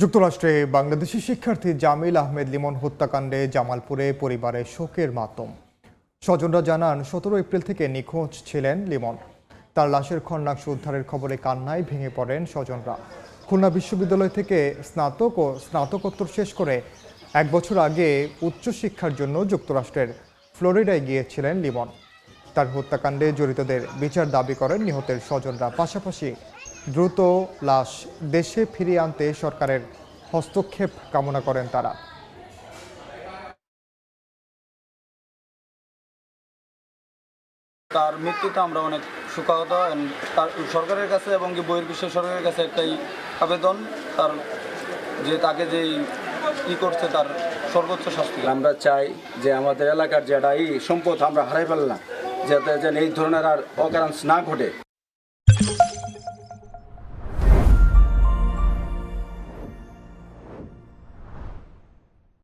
যুক্তরাষ্ট্রে বাংলাদেশি শিক্ষার্থী জামিল আহমেদ লিমন হত্যাকাণ্ডে জামালপুরে পরিবারের শোকের মাতম। স্বজনরা জানান ১৭ এপ্রিল থেকে নিখোঁজ ছিলেন লিমন। তার লাশের খন্ডাংশ উদ্ধারের খবরে কান্নায় ভেঙে পড়েন স্বজনরা। খুলনা বিশ্ববিদ্যালয় থেকে স্নাতক ও স্নাতকোত্তর শেষ করে ১ বছর আগে উচ্চশিক্ষার জন্য যুক্তরাষ্ট্রের ফ্লোরিডায় গিয়েছিলেন লিমন। তার হত্যাকাণ্ডে জড়িতদের বিচার দাবি করেন নিহতের স্বজনরা। পাশাপাশি দ্রুত লাশ দেশে ফিরিয়ে আনতে সরকারের হস্তক্ষেপ কামনা করেন তারা। তার মৃত্যুতে আমরা অনেক শোকাহত। তার সরকারের কাছে এবং বহির্বিশ্বের সরকারের কাছে একটাই আবেদন, তাকে যে করছে তার সর্বোচ্চ শাস্তি। আমরা চাই যে আমাদের এলাকার যেটা সম্পদ আমরা হারাই ফেললাম, যাতে যেন এই ধরনের আর অকারেন্স না ঘটে।